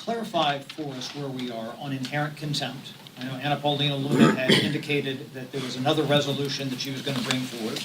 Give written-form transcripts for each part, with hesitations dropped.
clarify for us where we are on inherent contempt. I know Paulina Luna had indicated that there was another resolution that she was going to bring forward.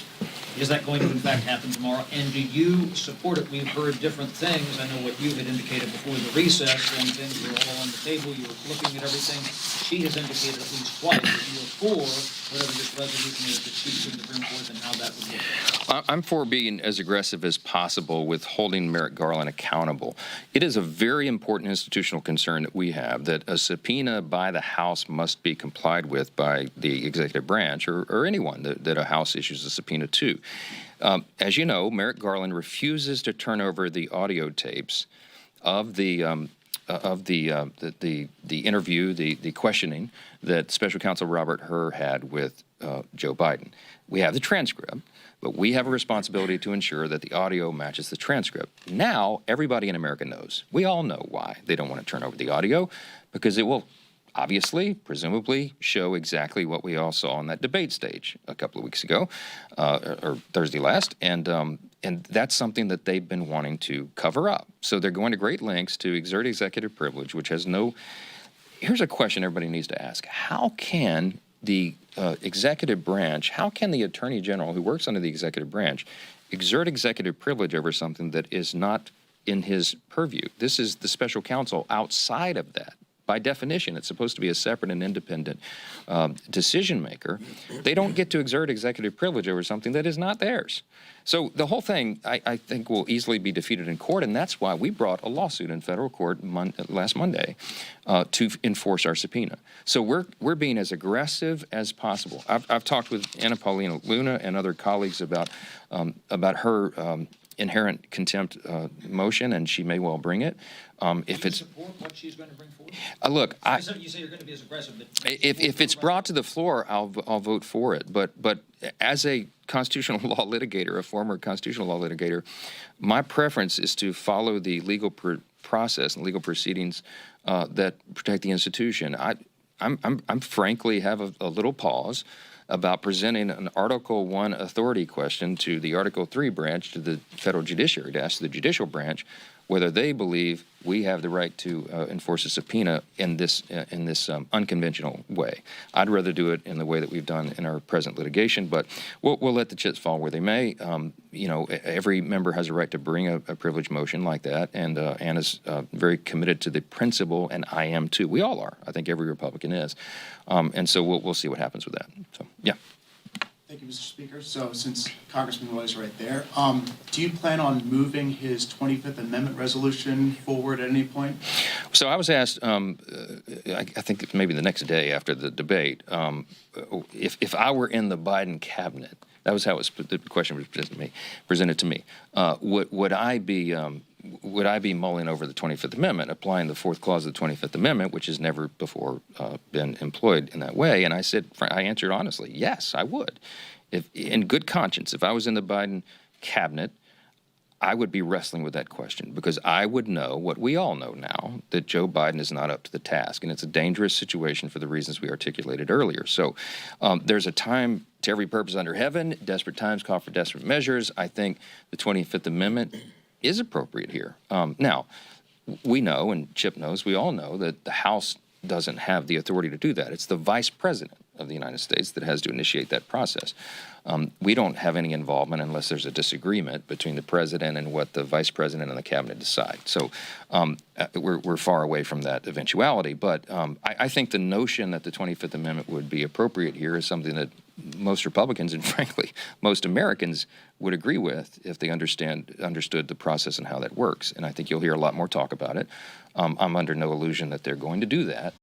Is that going to, in fact, happen tomorrow? And do you support it? We've heard different things. I know what you had indicated before the recess, when things were all on the table, you were looking at everything. She has indicated at least twice that you are for whatever this resolution is that she's going to bring forth and how that would work. I'm for being as aggressive as possible with holding Merrick Garland accountable. It is a very important institutional concern that we have, that a subpoena by the House must be complied with by the executive branch or anyone that a House issues a subpoena to. As you know, Merrick Garland refuses to turn over the audio tapes of the interview, the questioning that Special Counsel Robert Hur had with Joe Biden. We have the transcript, but we have a responsibility to ensure that the audio matches the transcript. Now, everybody in America knows. We all know why they don't want to turn over the audio, because it will obviously, presumably, show exactly what we all saw on that debate stage a couple of weeks ago, or Thursday last, and that's something that they've been wanting to cover up. So they're going to great lengths to exert executive privilege, which has no... Here's a question everybody needs to ask. How can the executive branch, how can the Attorney General, who works under the executive branch, exert executive privilege over something that is not in his purview? This is the special counsel outside of that. By definition, it's supposed to be a separate and independent decision maker. They don't get to exert executive privilege over something that is not theirs. So the whole thing, I think, will easily be defeated in court, and that's why we brought a lawsuit in federal court last Monday to enforce our subpoena. So we're being as aggressive as possible. I've talked with Paulina Luna and other colleagues about her inherent contempt motion, and she may well bring it. If it's support what she's going to bring forward? Look, you say you're going to be as aggressive. But if it's brought to the floor, I'll vote for it. But as a constitutional law litigator, a former constitutional law litigator, my preference is to follow the legal process and legal proceedings that protect the institution. I'm frankly have a little pause about presenting an Article I authority question to the Article III branch, to the federal judiciary, to ask the judicial branch whether they believe we have the right to enforce a subpoena in this unconventional way. I'd rather do it in the way that we've done in our present litigation, but we'll let the chips fall where they may. You know, every member has a right to bring a privilege motion like that, and Anna's very committed to the principle, and I am too. We all are. I think every Republican is. And so we'll see what happens with that. So, yeah. Thank you, Mr. Speaker. So since Congressman Roy's right there, do you plan on moving his 25th Amendment resolution forward at any point? So I was asked, I think maybe the next day after the debate, if I were in the Biden cabinet, that was how the question was presented to me. Would I be mulling over the 25th Amendment, applying the fourth clause of the 25th Amendment, which has never before been employed in that way? And I answered honestly, yes, I would. If, in good conscience, if I was in the Biden cabinet, I would be wrestling with that question, because I would know what we all know now, that Joe Biden is not up to the task, and it's a dangerous situation for the reasons we articulated earlier. So there's a time to every purpose under heaven. Desperate times call for desperate measures. I think the 25th Amendment is appropriate here. Now, we know, and Chip knows, we all know, that the House doesn't have the authority to do that. It's the Vice President of the United States that has to initiate that process. We don't have any involvement unless there's a disagreement between the President and what the Vice President and the Cabinet decide. So we're far away from that eventuality. But I think the notion that the 25th Amendment would be appropriate here is something that most Republicans and, frankly, most Americans would agree with if they understood the process and how that works. And I think you'll hear a lot more talk about it. I'm under no illusion that they're going to do that.